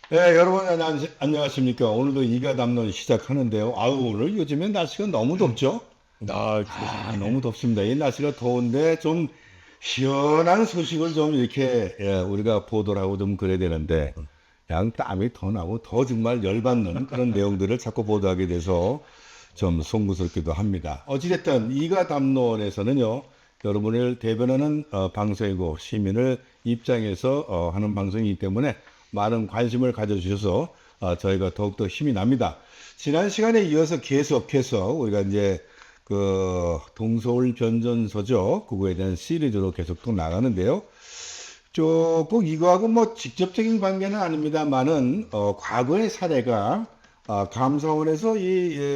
네, 여러분 안녕하십니까. 오늘도 이가 담론 시작하는데요. 아우, 오늘 요즘에 날씨가 너무 덥죠? 너무 덥습니다. 이 날씨가 더운데 좀 시원한 소식을 좀 이렇게 우리가 보도를 하고 좀 그래야 되는데 양 땀이 더 나고 더 정말 열받는 그런 내용들을 자꾸 보도하게 돼서 좀 송구스럽기도 합니다. 어찌됐든 이가 담론에서는요. 여러분을 대변하는 방송이고 시민을 입장에서 하는 방송이기 때문에 많은 관심을 가져주셔서 저희가 더욱더 힘이 납니다. 지난 시간에 이어서 계속해서 우리가 이제 그 동서울 변전소죠. 그거에 대한 시리즈로 계속 또 나가는데요. 꼭 이거하고 뭐 직접적인 관계는 아닙니다만은 과거의 사례가 감사원에서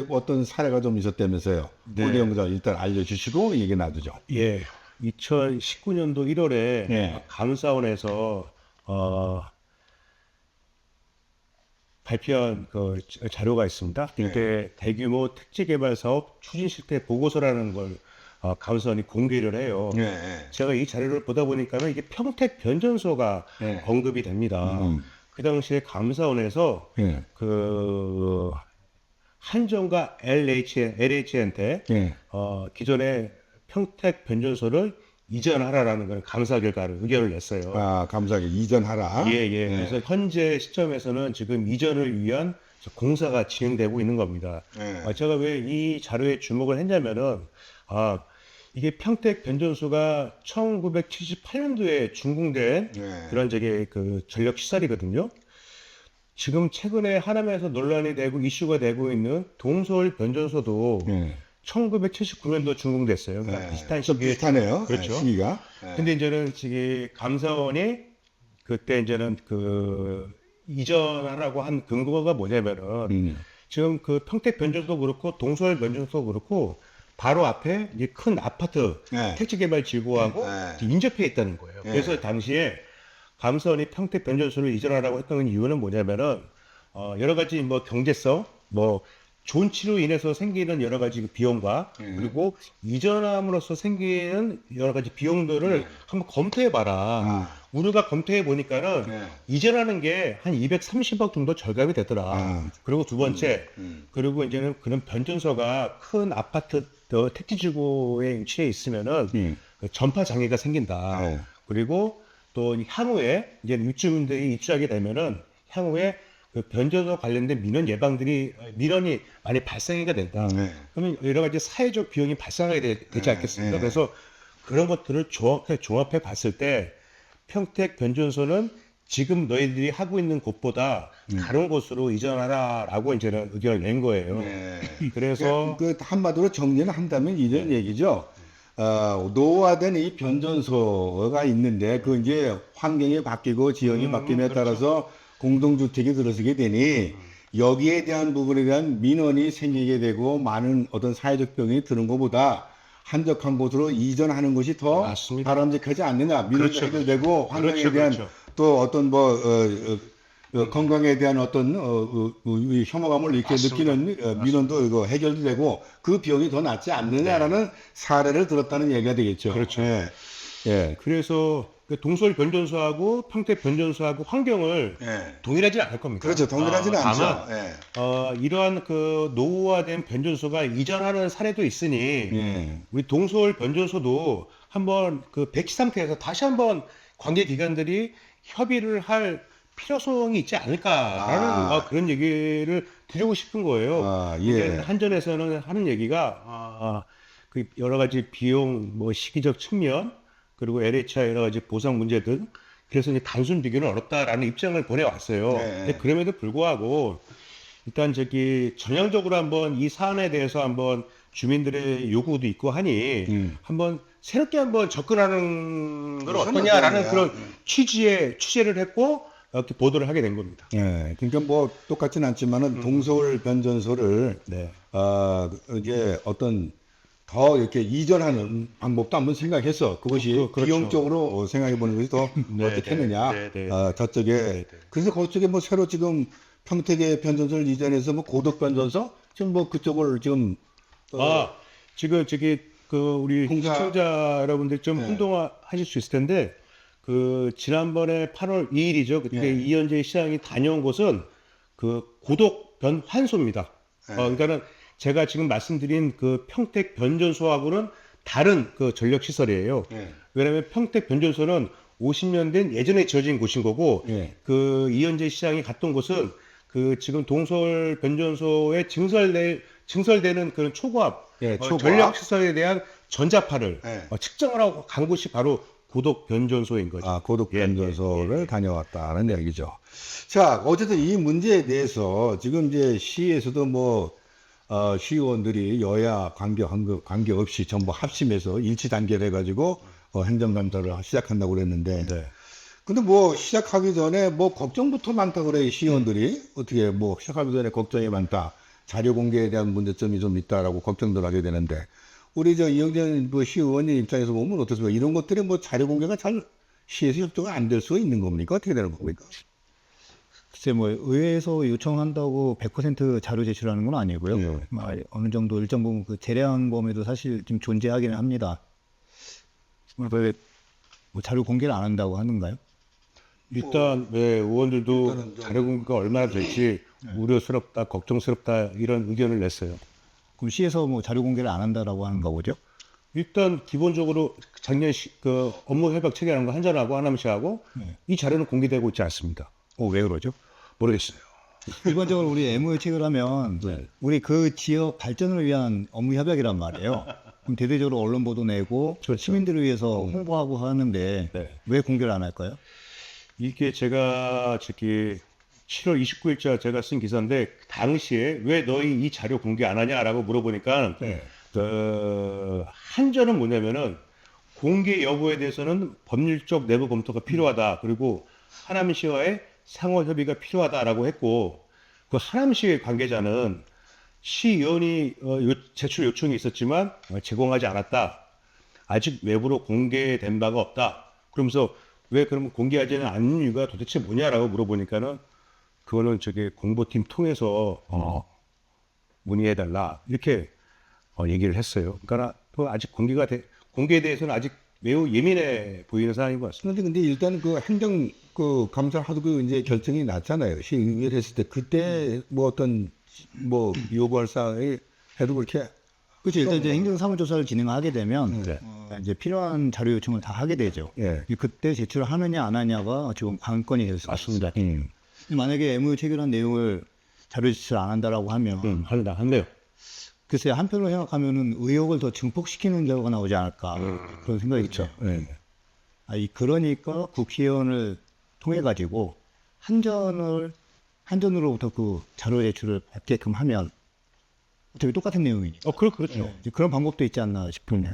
어떤 사례가 좀 있었다면서요. 그 네. 내용 좀 일단 알려주시고 얘기 나누죠. 예. 2019년도 1월에 예, 감사원에서 발표한 그 자료가 있습니다. 예, 그때 대규모 택지 개발 사업 추진 실태 보고서라는 걸 감사원이 공개를 해요. 예, 예, 제가 이 자료를 보다 보니까는 이게 평택 변전소가 예, 언급이 됩니다. 음, 그 당시에 감사원에서 예, 그 한전과 LH한테 예. 기존의 평택 변전소를 이전하라라는 그런 감사 결과를 의견을 냈어요. 감사하게 이전하라. 예, 예. 예, 그래서 현재 시점에서는 지금 이전을 위한 공사가 진행되고 있는 겁니다. 예, 제가 왜 이 자료에 주목을 했냐면은, 아, 이게 평택 변전소가 1978년도에 준공된 예, 그런 그 전력 시설이거든요. 지금 최근에 하남에서 논란이 되고 이슈가 되고 있는 동서울 변전소도 예, 1979년도 준공됐어요. 그러니까 비슷한 좀 시기에. 비슷하네요. 그렇죠. 시기가. 근데 이제는 지금 감사원이 그때 이제는 그 이전하라고 한 근거가 뭐냐면은 음, 지금 그 평택 변전소 그렇고 동서울 변전소 그렇고 바로 앞에 이제 큰 아파트 예, 택지개발 지구하고 예, 인접해 있다는 거예요. 예, 그래서 당시에 감사원이 평택 변전소를 이전하라고 했던 이유는 뭐냐면은 여러 가지 뭐 경제성, 뭐 존치로 인해서 생기는 여러 가지 비용과 그리고 이전함으로써 생기는 여러 가지 비용들을 한번 검토해 봐라. 아, 우리가 검토해 보니까는 예, 이전하는 게 한 230억 정도 절감이 되더라. 아, 그리고 두 번째, 음, 그리고 이제는 그런 변전소가 큰 아파트 택지지구에 위치해 있으면은 음, 그 전파 장애가 생긴다. 어, 그리고 또 향후에 이제 입주민들이 입주하게 되면은 향후에 그 변전소 관련된 민원이 많이 발생하게 된다. 네, 그러면 여러 가지 사회적 비용이 발생하게 되지 않겠습니까? 네. 그래서 그런 것들을 종합해 봤을 때 평택 변전소는 지금 너희들이 하고 있는 곳보다 다른 곳으로 이전하라라고 이제는 의견을 낸 거예요. 네. 그래서 그 한마디로 정리를 한다면 이런 얘기죠. 노후화된 이 변전소가 있는데 그 이제 환경이 바뀌고 지형이 바뀜에 따라서 공동주택이 들어서게 되니 여기에 대한 부분에 대한 민원이 생기게 되고 많은 어떤 사회적 병이 드는 것보다 한적한 곳으로 이전하는 것이 더 맞습니다. 바람직하지 않느냐. 민원도 그렇죠, 해결되고 환경에 그렇죠, 대한 그렇죠. 또 어떤 건강에 대한 어떤 이 혐오감을 이렇게 맞습니다. 느끼는 민원도 이거 해결도 되고 그 비용이 더 낫지 않느냐라는 사례를 들었다는 얘기가 되겠죠. 그렇죠. 예, 예, 그래서 그 동서울 변전소하고 평택 변전소하고 환경을 예. 동일하지 않을 겁니다. 그렇죠. 동일하지는 않죠. 다만 예, 이러한 그 노후화된 변전소가 이전하는 사례도 있으니 예. 우리 동서울 변전소도 한번 그 배치 상태에서 다시 한번 관계 기관들이 협의를 할 필요성이 있지 않을까라는 그런 얘기를 드리고 싶은 거예요. 이제 예. 한전에서는 하는 얘기가 그 여러 가지 비용, 뭐 시기적 측면, 그리고 LH와 여러 가지 보상 문제 등 그래서 이제 단순 비교는 어렵다라는 입장을 보내왔어요. 근데 그럼에도 불구하고 일단 전향적으로 한번 이 사안에 대해서 한번 주민들의 요구도 있고 하니 한번 새롭게 한번 접근하는 건 그건 어떠냐라는 어떠냐. 그런 취재를 했고 이렇게 보도를 하게 된 겁니다. 예, 그러니까 뭐 똑같진 않지만은 동서울 변전소를 네. 이제 어떤 더 이렇게 이전하는 방법도 한번 생각해서 그것이 그렇죠. 비용적으로 생각해 보는 것이 더 네, 어떻겠느냐. 네, 네, 저쪽에 네. 그래서 그쪽에 뭐 새로 지금 평택의 변전소를 이전해서 뭐 고덕 변전소 지금 뭐 그쪽을 지금 지금 그 우리 공사- 시청자 여러분들 좀 네. 혼동하실 수 있을 텐데 그 지난번에 8월 2일이죠. 그때 예. 이현재 시장이 다녀온 곳은 그 고독 변환소입니다. 예. 그러니까는 제가 지금 말씀드린 그 평택 변전소하고는 다른 그 전력 시설이에요. 예. 왜냐하면 평택 변전소는 50년 된 예전에 지어진 곳인 거고, 예. 그 이현재 시장이 갔던 곳은 그 지금 동서울 변전소에 증설되는 그런 초고압, 예, 초고압. 전력 시설에 대한 전자파를 예. 측정을 하고 간 곳이 바로 고독 변전소인 거죠. 아, 고독 변전소를 다녀왔다는 얘기죠. 자, 어쨌든 이 문제에 대해서 지금 이제 시에서도 뭐, 시의원들이 여야 관계없이 전부 합심해서 일치 단결 해가지고, 행정감사를 시작한다고 그랬는데, 네. 근데 뭐, 시작하기 전에 뭐, 걱정부터 많다 그래, 시의원들이. 어떻게 뭐, 시작하기 전에 걱정이 많다. 자료 공개에 대한 문제점이 좀 있다라고 걱정들 하게 되는데, 우리 이영재 뭐 시의원님 입장에서 보면 어떻습니까? 이런 것들이 뭐 자료 공개가 잘 시에서 협조가 안 될 수가 있는 겁니까? 어떻게 되는 겁니까? 글쎄 뭐 의회에서 요청한다고 100% 자료 제출하는 건 아니고요. 네. 어느 정도 일정 부분 그 재량 범위도 사실 좀 존재하기는 합니다. 왜 뭐 자료 공개를 안 한다고 하는가요? 일단 의원들도 일단은 좀- 자료 공개가 얼마나 될지 우려스럽다, 걱정스럽다 이런 의견을 냈어요. 그럼 시에서 뭐 자료 공개를 안 한다라고 하는 거죠? 일단 기본적으로 작년 그 업무 협약 체결한 거 한전하고 하남시하고 이 자료는 공개되고 있지 않습니다. 왜 그러죠? 모르겠어요. 일반적으로 우리 MOU 체결하면 네. 우리 그 지역 발전을 위한 업무 협약이란 말이에요. 그럼 대대적으로 언론 보도 내고 시민들을 위해서 홍보하고 하는데 네. 왜 공개를 안 할까요? 이게 제가 7월 29일자 제가 쓴 기사인데 당시에 왜 너희 이 자료 공개 안 하냐라고 물어보니까 한전은 뭐냐면은 공개 여부에 대해서는 법률적 내부 검토가 필요하다. 그리고 하남시와의 상호 협의가 필요하다라고 했고 그 하남시의 관계자는 시의원이 제출 요청이 있었지만 제공하지 않았다. 아직 외부로 공개된 바가 없다. 그러면서 왜 그러면 공개하지는 않는 이유가 도대체 뭐냐라고 물어보니까는 그거는 공보팀 통해서 문의해달라 이렇게 얘기를 했어요. 그러니까 또 아직 공개에 대해서는 아직 매우 예민해 보이는 상황인 것 같습니다. 근데 일단은 그 행정 감사를 하도 이제 결정이 났잖아요. 시의회를 했을 때 그때 뭐 어떤 뭐 요구할 사항이 해도 그렇게 그렇죠. 일단 이제 행정사무조사를 진행하게 되면 네. 이제 필요한 자료 요청을 다 하게 되죠. 예. 그때 제출을 하느냐 안 하냐가 지금 관건이 될 수 있습니다. 맞습니다. 만약에 MOU 체결한 내용을 자료 제출 안 한다라고 하면 한대요. 글쎄 한편으로 생각하면은 의혹을 더 증폭시키는 결과가 나오지 않을까 그런 생각이 있죠. 예. 그러니까 국회의원을 통해 가지고 한전으로부터 그 자료 제출을 받게끔 하면 어차피 똑같은 내용이니까. 그렇죠. 이제 그런 방법도 있지 않나 싶은데.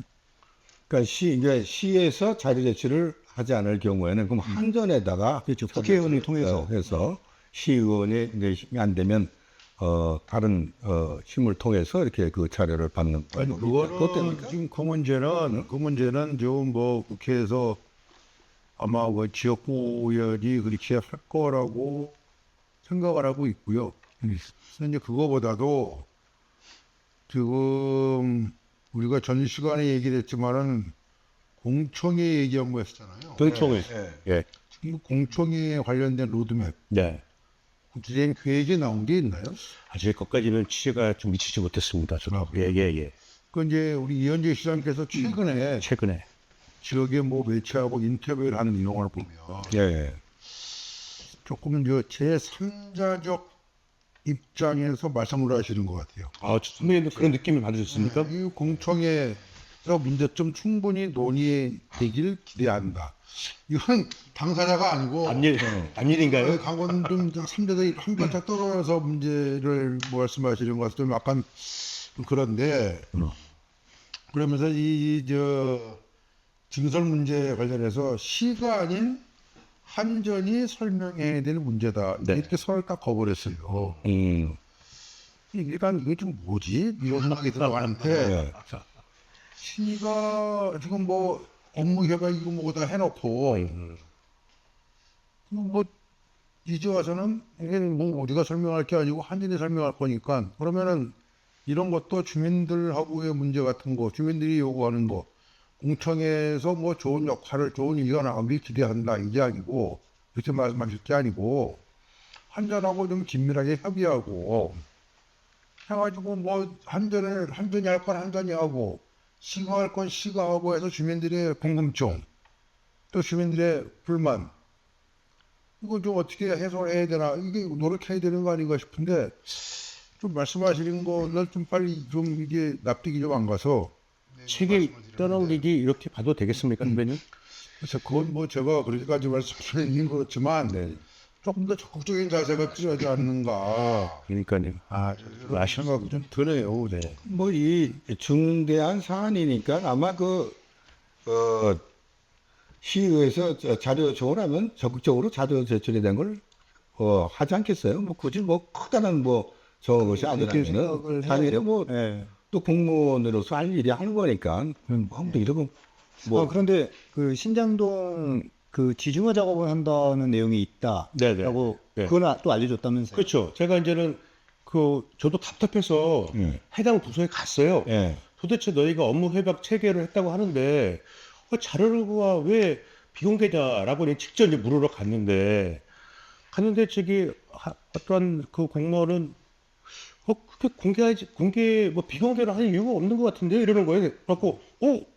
그러니까 이제 시에서 자료 제출을 하지 않을 경우에는 그럼 한전에다가 그렇죠. 국회의원을 통해서. 해서 시의원이 이제 힘이 안 되면 다른 힘을 통해서 이렇게 그 자료를 받는 아니 거예요. 그거는 지금 그 문제는 좀 뭐 국회에서 아마 뭐 지역구 의원이 그렇게 할 거라고 생각을 하고 있고요. 근데 그거보다도 지금 우리가 전 시간에 얘기를 했지만은 공청회 얘기한 거였잖아요. 공청회. 예. 이 공청회에 관련된 로드맵 네. 구체적인 계획이 나온 게 있나요? 아직 거기까지는 취재가 좀 미치지 못했습니다. 저도. 예. 그 이제 우리 이현재 시장께서 최근에 최근에. 지역에 뭐 매체하고 인터뷰를 하는 내용을 보면 예. 조금 제3자적 입장에서 말씀을 하시는 것 같아요. 선배님도 그런 느낌을 받으셨습니까? 이 공청회에서 문제점 충분히 논의되길 기대한다. 이건 당사자가 아니고 앞일인가요? 강원 좀 3대도 한 발짝 떨어져서 문제를 말씀하시는 것 같아서 좀 약간 그런데 그러면서 증설 문제에 관련해서 시가 아닌 한전이 설명해야 되는 문제다. 네. 이렇게 선을 딱 거버렸어요. 이게 좀 뭐지? 이런 생각이 들어가는데 시가 지금 뭐 업무 협약이고 뭐다 해놓고 뭐 이제 와서는 이게 뭐 우리가 설명할 게 아니고 한전이 설명할 거니까 그러면은 이런 것도 주민들하고의 문제 같은 거, 주민들이 요구하는 거 공청회에서 뭐 좋은 역할을 좋은 일이 나오길 기대한다 이게 아니고 그렇게 말씀하실 게 아니고 한전하고 좀 긴밀하게 협의하고 해가지고 뭐 한전이 할 건 한전이 하고 시가 할 건 시가 하고 해서 주민들의 궁금증 또 주민들의 불만 이거 좀 어떻게 해소해야 되나 이게 노력해야 되는 거 아닌가 싶은데 좀 말씀하시는 거는 좀 빨리 좀 이게 납득이 좀 안 가서 책에 떠나오기 이렇게 봐도 되겠습니까, 선배님? 그래서 그건 뭐 제가 그렇게까지 말씀드리는 건 그렇지만 조금 더 적극적인 자세가 필요하지 않는가 그러니까요. 아쉬운 생각이 좀 드네요. 네. 뭐 이 중대한 사안이니까 아마 시의회에서 자료 조언하면 적극적으로 자료 제출이 된 걸 하지 않겠어요? 뭐 굳이 뭐 크다는 뭐 저것이 아니라면은 당연히 뭐 또 예. 공무원으로서 할 일이 하는 거니까 뭐 이러고 뭐 그런데 그 신장동 그 지중화 작업을 한다는 내용이 네네. 있다라고 네. 그건 또 알려줬다면서요? 그렇죠. 제가 이제는 저도 답답해서 해당 부서에 갔어요. 예. 도대체 너희가 업무 협약 체계를 했다고 하는데 자료가 왜 비공개냐라고 직접 이제 물으러 갔는데 저기 어떤 그 공무원은 그렇게 공개 뭐 비공개를 할 이유가 없는 것 같은데 이러는 거예요. 그래갖고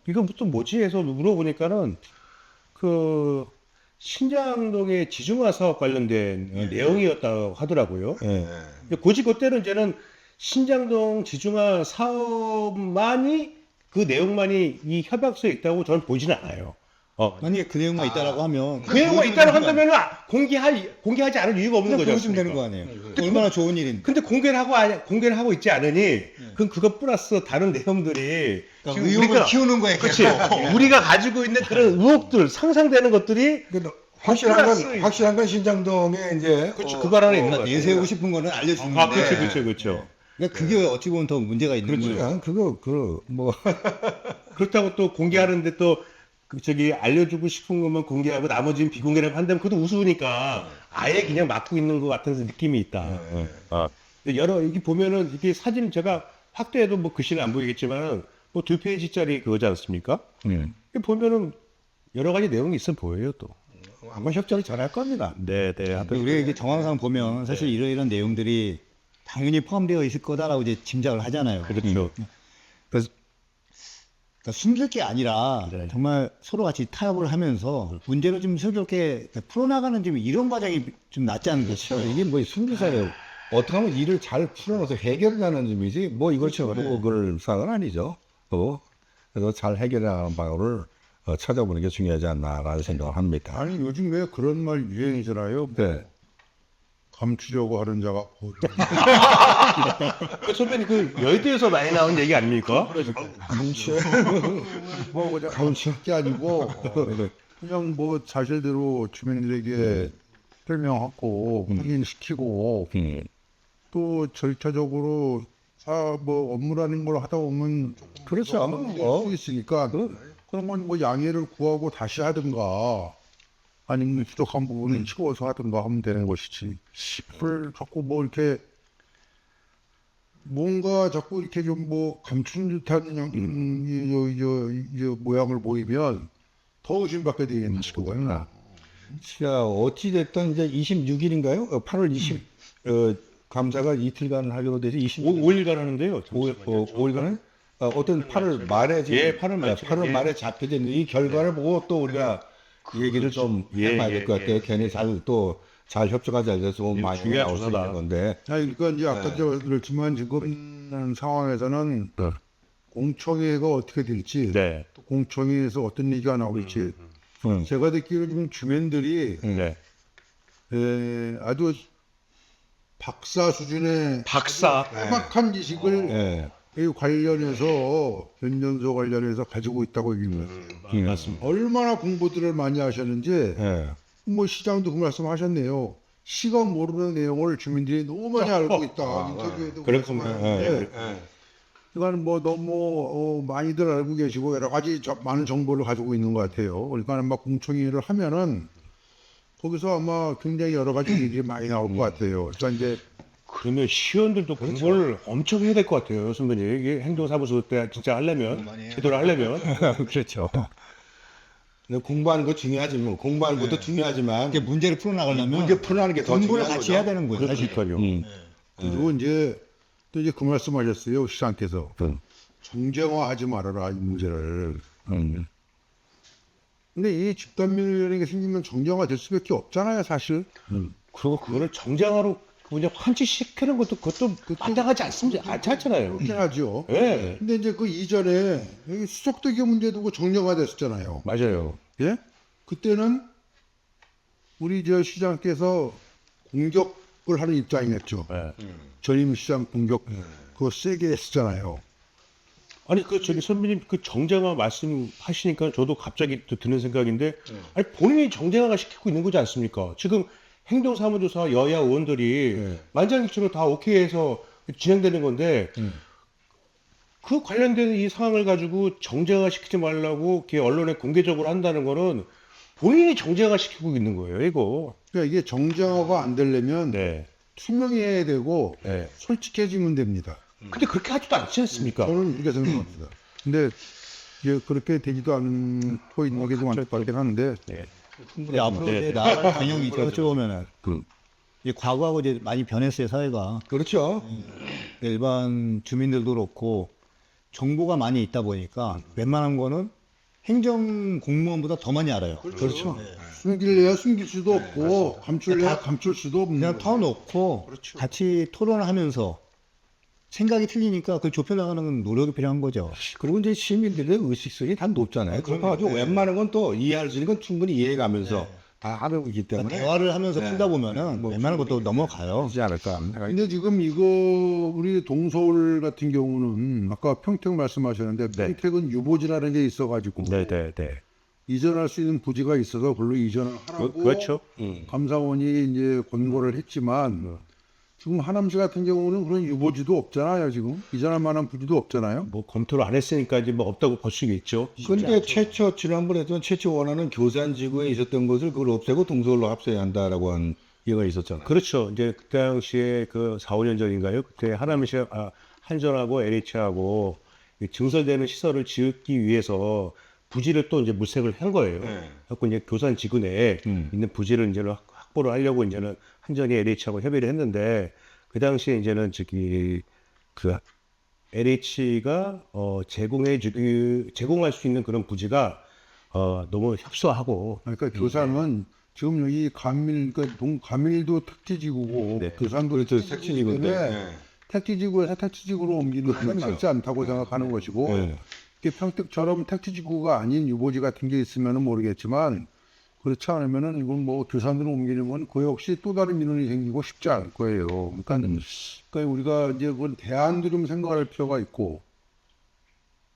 이건 또 뭐지 해서 물어보니까는 그 신장동의 지중화 사업 관련된 내용이었다고 하더라고요. 예. 굳이 그때는 이제는 신장동 지중화 사업만이 그 내용만이 이 협약서에 있다고 저는 보지는 않아요. 만약에 그 내용만 있다라고 하면 그 내용만 있다고 한다면 공개하지 않을 이유가 없는 거죠. 보여주면 되는 거 아니에요? 얼마나 좋은 일인데. 근데 공개를 하고 있지 않으니 그건 그것 플러스 다른 내용들이 지금 의혹을 키우는 거예요. 그렇지. 우리가 가지고 있는 그런 의혹들 상상되는 것들이 확실한 건 신장동에 이제 그렇죠. 그거 하나 있는 것 같아요. 내세우고 싶은 거는 알려주는데. 그렇죠. 그러니까 그게 어찌 보면 더 문제가 있는 거예요. 아, 뭐 그렇다고 또 공개하는데 또 저기 알려주고 싶은 것만 공개하고 나머지는 비공개라고 한다면 그것도 우스우니까 아예 그냥 막고 있는 것 같은 느낌이 있다. 이게 보면은 이게 사진 제가 확대해도 뭐 글씨는 안 보이겠지만 뭐 2페이지짜리 그거지 않습니까? 이게 보면은 여러 가지 내용이 있어 보여요 또. 아마 협조를 잘할 겁니다. 네. 우리가 이게 정황상 보면 사실 이런 내용들이 당연히 포함되어 있을 거다라고 이제 짐작을 하잖아요. 그렇죠. 그래서 그러니까 숨길 게 아니라 정말 서로 같이 타협을 하면서 문제를 좀 슬쩍게 풀어나가는 좀 이런 과정이 좀 낫지 않을까 싶어요. 이게 뭐 숨기사예요. 어떻게 하면 일을 잘 풀어놔서 해결하는 점이지 뭐 이걸 그럴 사항은 아니죠. 그래서 잘 해결하는 방법을 찾아보는 게 중요하지 않나라는 생각을 합니다. 아니 요즘 왜 그런 말 유행이잖아요. 네. 감추려고 하는 자가 선배님 그 여의도에서 많이 나온 얘기 아닙니까? 뭐 그냥 감출 게 아니고 그냥 뭐 사실대로 주민들에게 설명하고 확인시키고 또 절차적으로 뭐 업무라는 걸 하다 보면 그렇죠. 수 있으니까 그러면 뭐 양해를 구하고 다시 하든가 아니면 부족한 부분을 치워서 하든가 하면 되는 것이지. 그걸 자꾸 뭐 이렇게 뭔가 자꾸 이렇게 좀 뭐 감춘 듯한 모양을 보이면 더 의심받게 되는 거예요. 자, 어찌됐든 이제 26일인가요? 8월 20, 감사가 이틀간 하기로 되죠. 5일간 하는데요. 5일간은? 어떤 8월 말에 지금, 예, 8월 말 8월 말에 잡혀져 있는 이 결과를 보고 또 우리가 얘기를 좀 해봐야 될 것 같아요. 괜히 잘 협조가 잘 돼서 많이 중요한 나올 수 조사다. 있는 건데. 그러니까 이제 아까 그렇지만 지금 있는 상황에서는 공청회가 어떻게 될지 네. 또 공청회에서 어떤 얘기가 나올지 제가 듣기로 지금 주민들이 네. 아주 박사 수준의 박사. 정확한 지식을 예. 이 관련해서 변전소 관련해서 가지고 있다고 얘기합니다. 맞습니다. 얼마나 공부들을 많이 하셨는지 예. 뭐 시장도 그 말씀하셨네요. 시가 모르는 내용을 주민들이 너무 많이 알고 있다. 인터뷰에도 그렇습니다. 말씀하셨는데 이건 뭐 너무 많이들 알고 계시고 여러 가지 많은 정보를 가지고 있는 것 같아요. 그러니까 아마 공청회를 하면은 거기서 아마 굉장히 여러 가지 얘기가 많이 나올 것 같아요. 그러니까 이제 그러면 시의원들도 공부를 엄청 해야 될 것 같아요, 선배님. 이게 행정사무소 때 진짜 하려면, 제대로 하려면. 그렇죠. 근데 공부하는 거 중요하지 뭐. 공부하는 것도 중요하지만 이게 문제를 풀어나가려면 문제 풀어나는 게 더 공부를 중요한 같이 거죠. 해야 되는 거예요. 사실. 그러니까요. 그리고 이제 또 이제 그 말씀하셨어요 시장께서 정쟁화하지 말아라 이 문제를. 근데 이 집단밀이라는 게 생기면 정쟁화될 수밖에 없잖아요 사실. 그리고 그거를 정장하로 그냥 환치시키는 것도 그것도 마땅하지 않습니다. 않잖아요. 그렇긴 하죠. 예. 근데 이제 그 이전에 여기 수석대교 문제도 그 정쟁화됐었잖아요. 맞아요. 예? 그때는 우리 저 시장께서 공격을 하는 입장이었죠. 예. 전임 시장 공격 그거 세게 했었잖아요. 아니 그 저기 선배님 그 정쟁화 말씀하시니까 저도 갑자기 또 드는 생각인데 아니 본인이 정쟁화가 시키고 있는 거지 않습니까? 지금 행정사무조사 여야 의원들이 만장일치로 다 오케이해서 진행되는 건데 그 관련된 이 상황을 가지고 정쟁화 시키지 말라고 이렇게 언론에 공개적으로 한다는 거는 본인이 정쟁화 시키고 있는 거예요, 이거. 그러니까 이게 정쟁화가 안 되려면 네. 투명해야 되고 네. 솔직해지면 됩니다. 근데 그렇게 하지도 않지 않습니까? 저는 이렇게 생각합니다. 근데 이제 그렇게 되지도 않고 있는 게 좀 안타깝긴 한데 네. 근데 앞으로 네. 이제 나아갈 방향이 있죠. 어찌 보면은 이제 과거하고 이제 많이 변했어요, 사회가. 그렇죠. 일반 주민들도 그렇고 정보가 많이 있다 보니까 웬만한 거는 행정 공무원보다 더 많이 알아요. 그렇죠. 숨길래야 숨길 수도 없고 감출래야 감출 수도 없는 그냥 거예요. 터놓고 같이 토론을 하면서 생각이 틀리니까 그걸 좁혀나가는 노력이 필요한 거죠. 그리고 이제 시민들의 의식성이 다 높잖아요. 그래가지고 웬만한 건 또 이해할 수 있는 건 충분히 이해가면서 다 하고 있기 때문에 대화를 하면서 풀다 보면은 웬만한 것도 넘어가요. 하지 않을까 합니다. 근데 지금 이거 우리 동서울 같은 경우는 아까 평택 말씀하셨는데 평택은 유보지라는 게 있어가지고 네. 이전할 수 있는 부지가 있어서 별로 이전을 하라고 그렇죠. 감사원이 이제 권고를 했지만 지금 하남시 같은 경우는 그런 유보지도 없잖아요. 지금 이전할 만한 부지도 없잖아요. 뭐 검토를 안 했으니까 이제 뭐 없다고 볼 수 있겠죠. 근데 최초 지난번에 했던 최초 원하는 교산지구에 있었던 것을 그걸 없애고 동서울로 합쳐야 한다라고 한 얘기가 있었잖아요. 그렇죠. 이제 그 당시에 그 4, 5년 전인가요? 그때 하남시 한전하고 LH하고 증설되는 시설을 짓기 위해서 부지를 또 이제 물색을 한 거예요. 그래서 이제 교산 지구 내에 있는 부지를 이제 확보를 하려고 이제는 한전이 LH하고 협의를 했는데 그 당시에 이제는 저기 그 LH가 제공할 수 있는 그런 부지가 너무 협소하고 그러니까 교산은 지금 여기 가밀도 택지지구고 교산도 그렇죠. 택지지구인데. 택지지구에서 택지지구로 옮기는 건 맞지 않다고 생각하는 것이고 이게 평택처럼 택지지구가 아닌 유보지 같은 게 있으면 모르겠지만 그렇지 않으면은 이건 뭐 교산으로 옮기는 건 그 역시 또 다른 민원이 생기고 쉽지 않을 거예요. 그러니까 우리가 이제 그건 대안도 좀 생각할 필요가 있고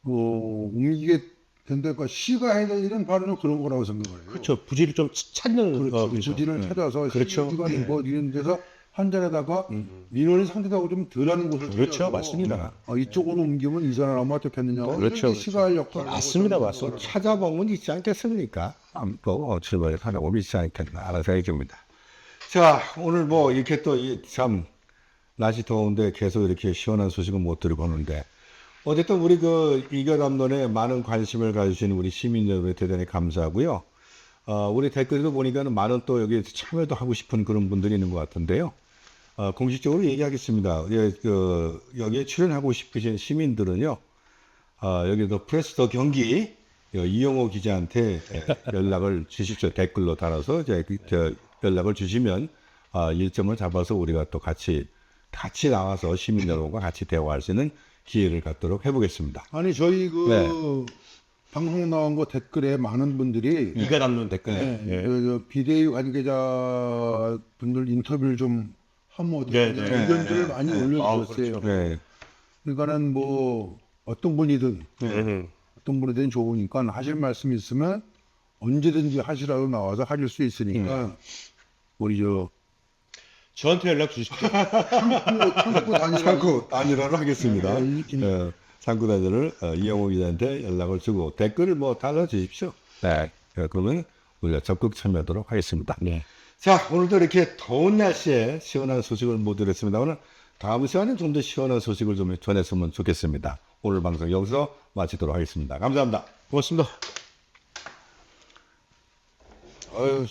옮기게 된다니까 시가 해야 될 일은 바로 그런 거라고 생각을 해요. 그렇죠. 부지를 좀 찾는 부지를 찾아서 그렇죠. 시가 뭐 이런 데서 한전에다가 민원이 상대하고 좀 덜하는 곳을 그렇죠. 찾아서 맞습니다. 이쪽으로 옮기면 이전을 하면 어떻겠느냐. 그렇죠. 시가 할 역할 맞습니다. 맞습니다. 찾아보면 있지 않겠습니까? 또 출발을 하려고 있지 않겠나 알아서 얘기합니다. 자, 오늘 뭐 이렇게 또 참 날씨 더운데 계속 이렇게 시원한 소식은 못 들어보는데 어쨌든 우리 그 이겨담론에 많은 관심을 가주신 우리 시민 여러분에 대단히 감사하고요. 우리 댓글도 보니까는 많은 또 여기 참여도 하고 싶은 그런 분들이 있는 것 같은데요. 공식적으로 얘기하겠습니다. 여기에 출연하고 싶으신 시민들은요, 여기 더 프레스 더 경기 이영호 기자한테 연락을 주십시오. 댓글로 달아서 연락을 주시면 일정을 잡아서 우리가 또 같이 나와서 시민 여러분과 같이 대화할 수 있는 기회를 갖도록 해보겠습니다. 아니 저희 방송 나온 거 댓글에 많은 분들이 이가 담는 댓글. 비대위 관계자 분들 인터뷰를 좀 하면 어떻겠냐 의견들을 많이 올려주셨어요. 네. 그러니까는 뭐 어떤 분이든 좋으니까 하실 말씀 있으면 언제든지 하시라고 나와서 하실 수 있으니까 우리 저한테 연락 주십시오. 참고 단일화를 하겠습니다. 참고 단일화를 이영호 기자한테 연락을 주고 댓글을 뭐 달아주십시오. 네. 그러면 우리가 적극 참여하도록 하겠습니다. 네. 자, 오늘도 이렇게 더운 날씨에 시원한 소식을 못 드렸습니다. 오늘 다음 시간에 좀 더 시원한 소식을 좀 전했으면 좋겠습니다. 오늘 방송 여기서 마치도록 하겠습니다. 감사합니다. 고맙습니다. 아유